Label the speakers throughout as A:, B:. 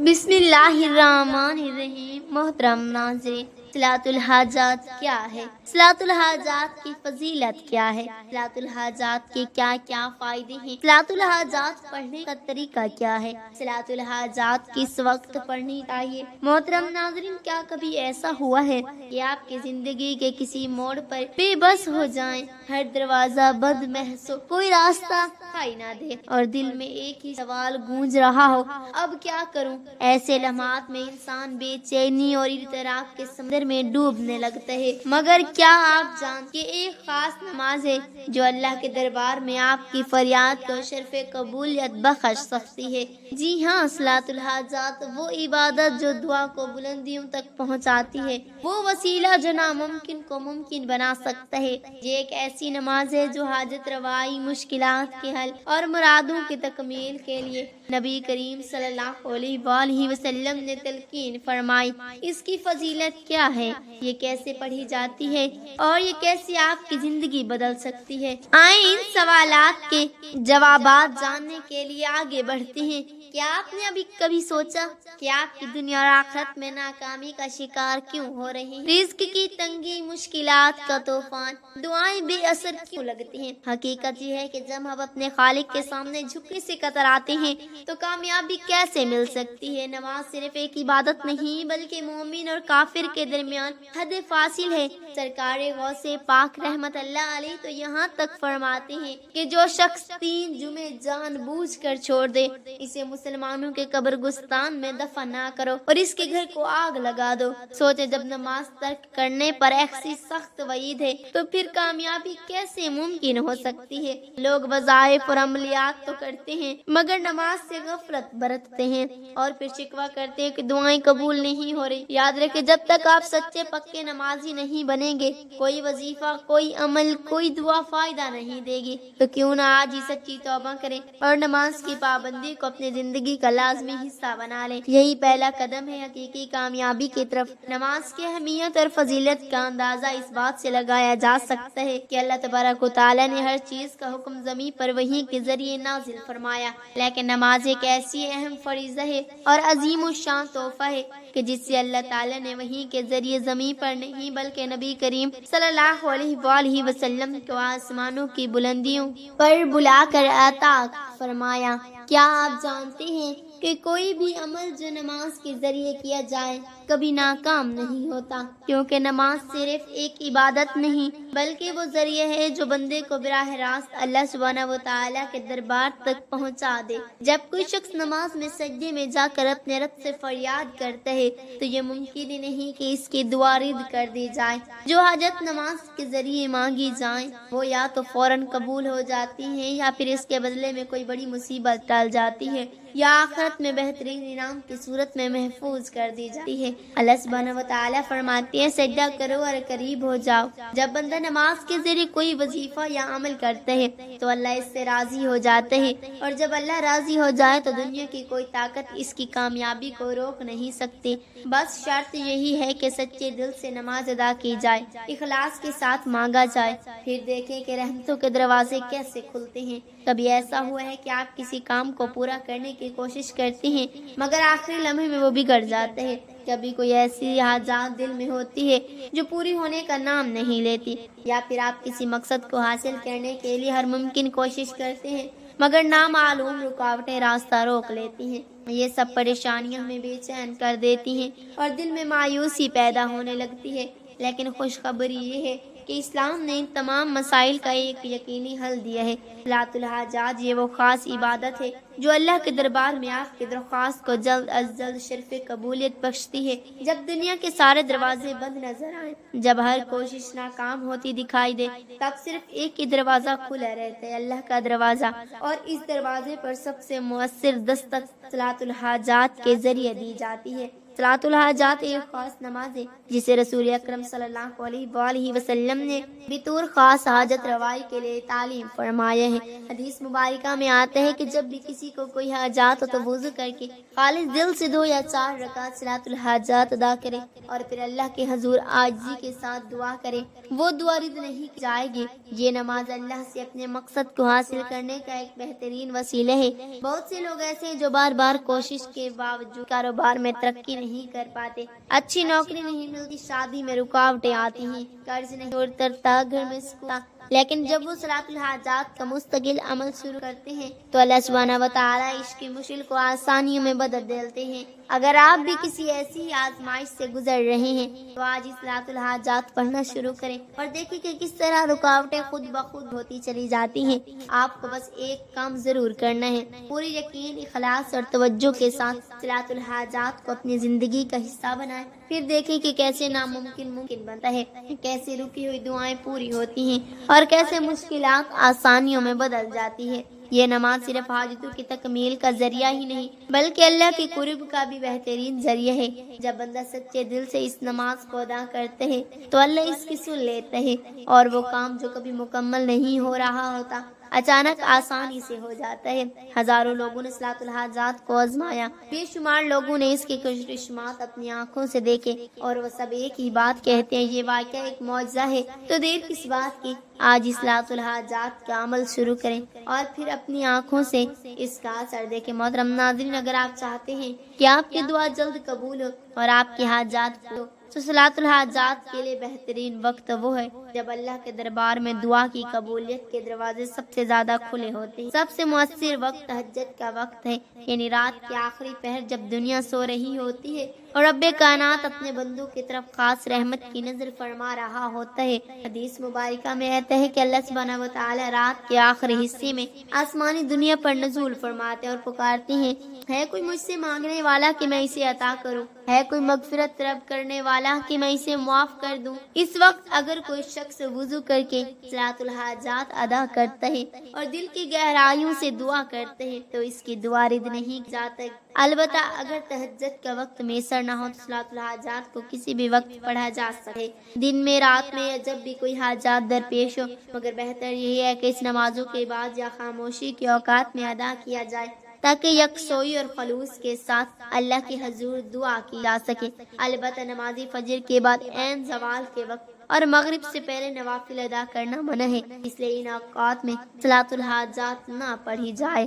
A: بسم اللہ الرحمن الرحیم۔ محترم ناظرین، صلاۃ الحاجات کیا ہے؟ صلاۃ الحاجات کی فضیلت کیا ہے؟ صلاۃ الحاجات کے کیا کیا فائدے ہیں؟ صلاۃ الحاجات پڑھنے کا طریقہ کیا ہے؟ صلاۃ الحاجات کس وقت پڑھنی چاہیے؟ محترم ناظرین، کیا کبھی ایسا ہوا ہے کہ آپ کی زندگی کے کسی موڑ پر بے بس ہو جائیں، ہر دروازہ بند محض ہو، کوئی راستہ دکھائی نہ دے اور دل میں ایک ہی سوال گونج رہا ہو، اب کیا کروں؟ ایسے لمحات میں انسان بے چینی اور اضطراب کے سمندر میں ڈوبنے لگتا ہے، مگر کیا آپ جانتے کہ ایک خاص نماز ہے جو اللہ کے دربار میں آپ کی فریاد کو شرف قبولیت بخش سکتی ہے؟ جی ہاں، صلاۃ الحاجات وہ عبادت جو دعا کو بلندیوں تک پہنچاتی ہے، وہ وسیلہ جو ناممکن کو ممکن بنا سکتا ہے۔ یہ ایک ایسی نماز ہے جو حاجت روائی، مشکلات کے حل اور مرادوں کی تکمیل کے لیے نبی کریم صلی اللہ علیہ وآلہ وسلم نے تلقین فرمائی۔ اس کی فضیلت کیا ہے، یہ کیسے پڑھی جاتی ہے اور یہ کیسے آپ کی زندگی بدل سکتی ہے؟ آئیں ان سوالات کے جوابات جاننے کے لیے آگے بڑھتے ہیں۔ کیا آپ نے ابھی کبھی سوچا کہ آپ کی دنیا اور آخرت میں ناکامی کا شکار کیوں ہو رہے ہیں؟ رزق کی تنگی، مشکلات کا طوفان، دعائیں بے اثر کیوں لگتی ہیں؟ حقیقت یہ ہے کہ جب ہم اپنے خالق کے سامنے جھکنے سے کتراتے ہیں تو کامیابی کیسے مل سکتی ہے؟ نماز صرف ایک عبادت نہیں بلکہ مومن اور کافر کے درمیان حد فاصل ہے۔ سرکار غوث پاک رحمت اللہ علیہ تو یہاں تک فرماتے ہیں کہ جو شخص 3 جمعے جان بوجھ کر چھوڑ دے، اسے مسلمانوں کے قبرستان میں دفن نہ کرو اور اس کے گھر کو آگ لگا دو۔ سوچے، جب نماز ترک کرنے پر ایسی سخت وعید ہے تو پھر کامیابی کیسے ممکن ہو سکتی ہے؟ لوگ وظائف اور عملیات تو کرتے ہیں مگر نماز سے غفلت برتتے ہیں اور پھر شکوہ کرتے ہیں کہ دعائیں قبول نہیں ہو رہی۔ یاد رکھیں، جب تک آپ سچے پکے نمازی نہیں بنیں گے، کوئی وظیفہ، کوئی عمل، کوئی دعا فائدہ نہیں دے گی۔ تو کیوں نہ آج ہی سچی توبہ کریں اور نماز کی پابندی کو اپنی زندگی کا لازمی حصہ بنا لیں۔ یہی پہلا قدم ہے حقیقی کامیابی کی طرف۔ نماز کی اہمیت اور فضیلت کا اندازہ اس بات سے لگایا جا سکتا ہے کہ اللہ تبارک و تعالیٰ نے ہر چیز کا حکم زمین پر وحی کے ذریعے نازل فرمایا، لیکن نماز ایک ایسی اہم فریضہ ہے اور عظیم الشان تحفہ ہے کہ جس سے اللہ تعالیٰ نے وحی کے ذریعے زمین پر نہیں بلکہ نبی کریم صلی اللہ علیہ وآلہ وسلم کو آسمانوں کی بلندیوں پر بلا کر عطا فرمایا۔ کیا آپ جانتے ہیں کہ کوئی بھی عمل جو نماز کے ذریعے کیا جائے کبھی ناکام نہیں ہوتا، کیونکہ نماز صرف ایک عبادت نہیں بلکہ وہ ذریعہ ہے جو بندے کو براہ راست اللہ سبحانہ و تعالیٰ کے دربار تک پہنچا دے۔ جب کوئی شخص نماز میں سجدے میں جا کر اپنے رب سے فریاد کرتا ہے تو یہ ممکن ہی نہیں کہ اس کی دعا رد کر دی جائے۔ جو حاجت نماز کے ذریعے مانگی جائیں وہ یا تو فوراً قبول ہو جاتی ہیں یا پھر اس کے بدلے میں کوئی بڑی مصیبت ٹال جاتی ہے یا آخرت میں بہترین انعام کی صورت میں محفوظ کر دی جاتی ہے۔ اللہ سبحانہ و تعالیٰ فرماتے ہیں، سجدہ کرو اور قریب ہو جاؤ۔ جب بندہ نماز کے ذریعے کوئی وظیفہ یا عمل کرتا ہے تو اللہ اس سے راضی ہو جاتا ہے، اور جب اللہ راضی ہو جائے تو دنیا کی کوئی طاقت اس کی کامیابی کو روک نہیں سکتی۔ بس شرط یہی ہے کہ سچے دل سے نماز ادا کی جائے، اخلاص کے ساتھ مانگا جائے، پھر دیکھیں کہ رحمتوں کے دروازے کیسے کھلتے ہیں۔ کبھی ایسا ہوا ہے کہ آپ کسی کام کو پورا کرنے کی کوشش کرتے ہیں مگر آخری لمحے میں وہ بگڑ جاتا ہے؟ کبھی کوئی ایسی حاجات دل میں ہوتی ہے جو پوری ہونے کا نام نہیں لیتی، یا پھر آپ کسی مقصد کو حاصل کرنے کے لیے ہر ممکن کوشش کرتے ہیں مگر نامعلوم رکاوٹیں راستہ روک لیتی ہیں۔ یہ سب پریشانیاں ہمیں بے چین کر دیتی ہیں اور دل میں مایوسی پیدا ہونے لگتی ہے، لیکن خوشخبری یہ ہے کہ اسلام نے ان تمام مسائل کا ایک یقینی حل دیا ہے۔ صلاۃ الحاجات یہ وہ خاص عبادت ہے جو اللہ کے دربار میں آپ کی درخواست کو جلد از جلد شرف قبولیت بخشتی ہے۔ جب دنیا کے سارے دروازے بند نظر آئیں، جب ہر کوشش ناکام ہوتی دکھائی دے، تب صرف ایک ہی دروازہ کھلا رہتا ہے، اللہ کا دروازہ، اور اس دروازے پر سب سے مؤثر دستک صلاۃ الحاجات کے ذریعے دی جاتی ہے۔ صلاۃ الحاجات ایک خاص نماز ہے جسے رسول اکرم صلی اللہ علیہ وآلہ وسلم نے بطور خاص حاجت روائی کے لیے تعلیم فرمایا ہے۔ حدیث مبارکہ میں آتا ہے کہ جب بھی کسی کو کوئی حاجات ہو تو وضو کر کے خالص دل سے 2 یا 4 رکعت صلاۃ الحاجات ادا کرے اور پھر اللہ کے حضور عاجزی کے ساتھ دعا کرے، وہ دعا رد نہیں کی جائے گی۔ یہ نماز اللہ سے اپنے مقصد کو حاصل کرنے کا ایک بہترین وسیلہ ہے۔ بہت سے لوگ ایسے ہیں جو بار بار کوشش کے باوجود کاروبار میں ترقی نہیں کر پاتے، اچھی نوکری نہیں ملتی، شادی میں رکاوٹیں آتی ہیں، قرض نہیں اترتا، گھر میں سکون، لیکن جب وہ صلاۃ الحاجات کا مستقل عمل شروع کرتے ہیں تو اللہ سبحانہ و تعالیٰ اس کی مشکل کو آسانیوں میں بدل دیتے ہیں۔ اگر آپ بھی کسی ایسی آزمائش سے گزر رہے ہیں تو آج ہی صلاۃ الحاجات پڑھنا شروع کریں اور دیکھیں کہ کس طرح رکاوٹیں خود بخود ہوتی چلی جاتی ہیں۔ آپ کو بس ایک کام ضرور کرنا ہے، پوری یقین، اخلاص اور توجہ کے ساتھ صلاۃ الحاجات کو اپنی زندگی کا حصہ بنائیں، پھر دیکھیں کہ کیسے ناممکن ممکن بنتا ہے، کیسے رکی ہوئی دعائیں پوری ہوتی ہیں اور کیسے مشکلات آسانیوں میں بدل جاتی ہے۔ یہ نماز صرف حاجتوں کی تکمیل کا ذریعہ ہی نہیں بلکہ اللہ کے قرب کا بھی بہترین ذریعہ ہے۔ جب بندہ سچے دل سے اس نماز کو ادا کرتے ہے تو اللہ اس کی سن لیتا ہے اور وہ کام جو کبھی مکمل نہیں ہو رہا ہوتا اچانک آسانی سے ہو جاتا ہے۔ ہزاروں لوگوں نے صلاۃ الحاجات کو آزمایا، بے شمار لوگوں نے اس کے کشمات اپنی آنکھوں سے دیکھے اور وہ سب ایک ہی بات کہتے ہیں، یہ واقعہ ایک معجزہ ہے۔ تو دیر کس بات کی، آج صلاۃ الحاجات کا عمل شروع کریں اور پھر اپنی آنکھوں سے اس کا اثر دیکھیں۔ محترم ناظرین، اگر آپ چاہتے ہیں کہ آپ کی دعا جلد قبول ہو اور آپ کی حاجات پورے ہو تو صلاۃ الحاجات کے لیے بہترین وقت وہ ہے جب اللہ کے دربار میں دعا کی قبولیت کے دروازے سب سے زیادہ کھلے ہوتے ہیں۔ سب سے مؤثر وقت تہجد کا وقت ہے، یعنی رات کے آخری پہر جب دنیا سو رہی ہوتی ہے اور رب کائنات اپنے بندوں کی طرف خاص رحمت کی نظر فرما رہا ہوتا ہے۔ حدیث مبارکہ میں آتا ہے کہ اللہ سبحانہ و تعالی رات کے آخری حصے میں آسمانی دنیا پر نزول فرماتے اور پکارتے ہیں، ہے کوئی مجھ سے مانگنے والا کہ میں اسے عطا کروں، ہے کوئی مغفرت طلب کرنے والا کہ میں اسے معاف کر دوں۔ اس وقت اگر کوئی شخص وضو کر کے صلاۃ الحاجات ادا کرتا ہے اور دل کی گہرائیوں سے دعا کرتا ہے تو اس کی دعا رد نہیں جاتی۔ البتہ اگر تہجد کا وقت میسر نہ ہو تو صلاۃ الحاجات کو کسی بھی وقت پڑھا جا سکے، دن میں، رات میں، یا جب بھی کوئی حاجات درپیش ہو، مگر بہتر یہی ہے کہ اس نمازوں کے بعد یا خاموشی کے اوقات میں ادا کیا جائے تاکہ یکسوئی اور خلوص کے ساتھ اللہ کے حضور دعا کی جا سکے۔ البتہ نماز فجر کے بعد عین زوال کے وقت اور مغرب سے پہلے نوافل ادا کرنا منع ہے، اس لیے ان اوقات میں صلاۃ الحاجات نہ پڑھی جائے۔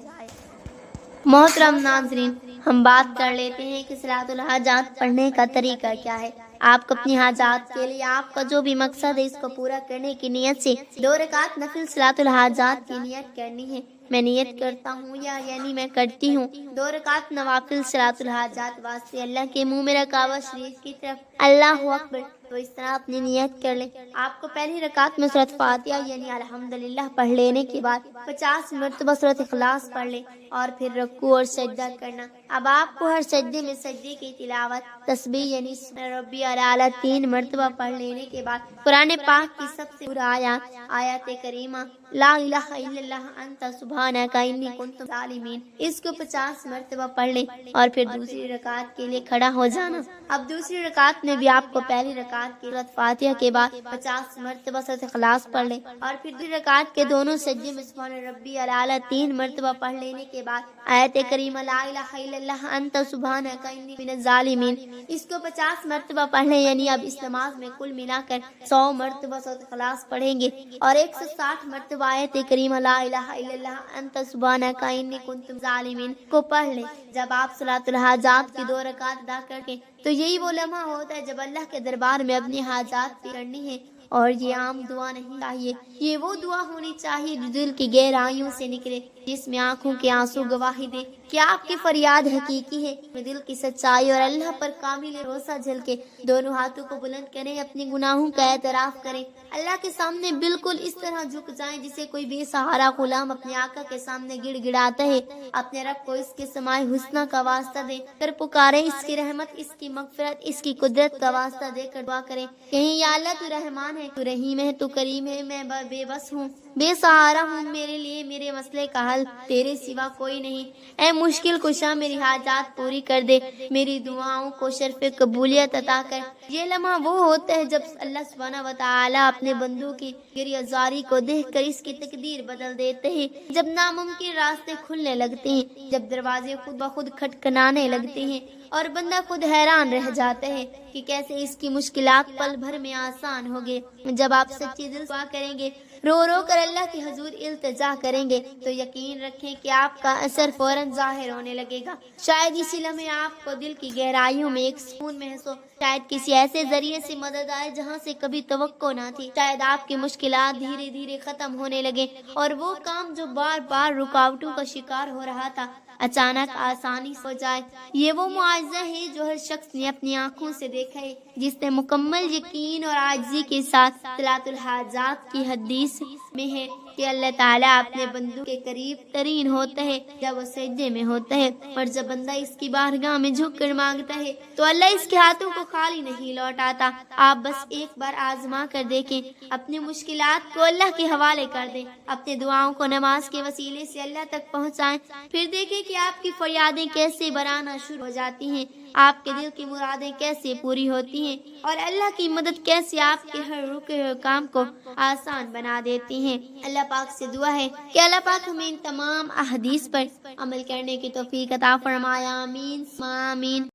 A: محترم ناظرین، ہم بات کر لیتے ہیں کہ صلاۃ الحاجات پڑھنے کا طریقہ کیا ہے۔ آپ کو اپنی حاجات کے لیے آپ کا جو بھی مقصد ہے اس کو پورا کرنے کی نیت سے 2 رکعت نفل صلاۃ الحاجات کی نیت کرنی ہے۔ میں نیت کرتا ہوں یعنی میں کرتی ہوں 2 رکعت نوافل صلاۃ الحاجات واسطے اللہ کے منہ میں کعبہ شریف کی طرف اللہ اکبر، تو اس طرح اپنی نیت کر لیں۔ آپ کو پہلی رکعت میں سورۃ فاتحہ یعنی الحمدللہ پڑھ لینے کے بعد 50 مرتبہ سورۃ اخلاص پڑھ لیں اور پھر رکوع اور سجدہ کرنا۔ اب آپ کو ہر سجدے میں سجدے کی تلاوت، تسبیح یعنی سبحان ربی الاعلیٰ 3 مرتبہ پڑھ لینے کے بعد قرآن پاک کی سب سے پورا آیات کریمہ لا الہ الا اللہ انت سبحانک انی کنت من الظالمین، اس کو 50 مرتبہ پڑھ لیں اور پھر دوسری رکعت کے لیے کھڑا ہو جانا۔ اب دوسری رکعت میں بھی آپ کو پہلی رکعت کی سورۃ فاتحہ کے بعد 50 مرتبہ سورۃ اخلاص پڑھ لیں اور پھر دوسری رکعت کے دونوں سجدے میں سبحان ربی الاعلیٰ 3 مرتبہ پڑھ لینے کے بعد آیت کریمہ لا الہ الا اللہ انت سبحانک انی من الظالمین، اس کو 50 مرتبہ پڑھ لیں، یعنی اب اس نماز میں کل ملا کر 100 مرتبہ سورۃ اخلاص پڑھیں گے اور 160 مرتبہ آیت کریمہ لا الہ الا اللہ انت سبحانک انی کنت من الظالمین کو پڑھ لیں۔ جب آپ صلاۃ الحاجات کی 2 رکعت ادا کریں تو یہی وہ لمحہ ہوتا ہے جب اللہ کے دربار میں اپنی حاجات کرنی ہے، اور یہ عام دعا نہیں چاہیے، یہ وہ دعا ہونی چاہیے جو دل کی گہرائیوں سے نکلے، جس میں آنکھوں کے آنسو گواہی دے کہ آپ کی فریاد حقیقی ہے، دل کی سچائی اور اللہ پر کامل بھروسہ جھلکے، دونوں ہاتھوں کو بلند کریں، اپنے گناہوں کا اعتراف کریں، اللہ کے سامنے بالکل اس طرح جھک جائیں جسے کوئی بے سہارا غلام اپنے آقا کے سامنے گڑ گڑاتا ہے، اپنے رب کو اس کے سمائے حسنہ کا واسطہ دے کر پکارے، اس کی رحمت، اس کی مغفرت، اس کی قدرت کا واسطہ دے کر دعا کریں، کہیں یا اللہ تو رحمان ہے، تو رحیم ہے، تو کریم ہے، میں بے بس ہوں، بے سہارا ہوں، میرے لیے میرے مسئلے کا حل تیرے سوا کوئی نہیں، اے مشکل کشا میری حاجات پوری کر دے، میری دعاؤں کو شرف قبولیت عطا کر۔ یہ لمحہ وہ ہوتا ہے جب اللہ سبحانہ و تعالیٰ اپنے بندوں کی گریہ زاری کو دیکھ کر اس کی تقدیر بدل دیتے ہیں، جب ناممکن راستے کھلنے لگتے ہیں، جب دروازے خود بخود کھٹکھٹانے لگتے ہیں اور بندہ خود حیران رہ جاتا ہے کہ کیسے اس کی مشکلات پل بھر میں آسان ہو گئے۔ جب آپ سچی دل سے دعا کریں گے، رو رو کر اللہ کے حضور التجا کریں گے، تو یقین رکھیں کہ آپ کا اثر فوراً ظاہر ہونے لگے گا۔ شاید اسی لمحے آپ کو دل کی گہرائیوں میں ایک سکون محسوس ہو، شاید کسی ایسے ذریعے سے مدد آئے جہاں سے کبھی توقع نہ تھی، شاید آپ کی مشکلات دھیرے دھیرے ختم ہونے لگے اور وہ کام جو بار بار رکاوٹوں کا شکار ہو رہا تھا اچانک آسانی سے ہو جائے۔ یہ وہ معجزہ ہے جو ہر شخص نے اپنی آنکھوں سے دیکھا ہے، جس نے مکمل یقین اور عاجزی کے ساتھ صلاۃ الحاجات کی حدیث میں ہے کہ اللہ تعالیٰ اپنے بندوں کے قریب ترین ہوتا ہے جب وہ سجدے میں ہوتا ہے، اور جب بندہ اس کی بارگاہ میں جھک کر مانگتا ہے تو اللہ اس کے ہاتھوں کو خالی نہیں لوٹاتا۔ آپ بس ایک بار آزما کر دیکھیں، اپنی مشکلات کو اللہ کے حوالے کر دیں، اپنے دعاؤں کو نماز کے وسیلے سے اللہ تک پہنچائیں، پھر دیکھیں کہ آپ کی فریادیں کیسے برانا شروع ہو جاتی ہیں، آپ کے دل کی مرادیں کیسے پوری ہوتی ہیں اور اللہ کی مدد کیسے آپ کے ہر رکے ہوئے کام کو آسان بنا دیتی ہیں۔ اللہ پاک سے دعا ہے کہ اللہ پاک ہمیں ان تمام احادیث پر عمل کرنے کی توفیق عطا فرمائے۔ آمین آمین۔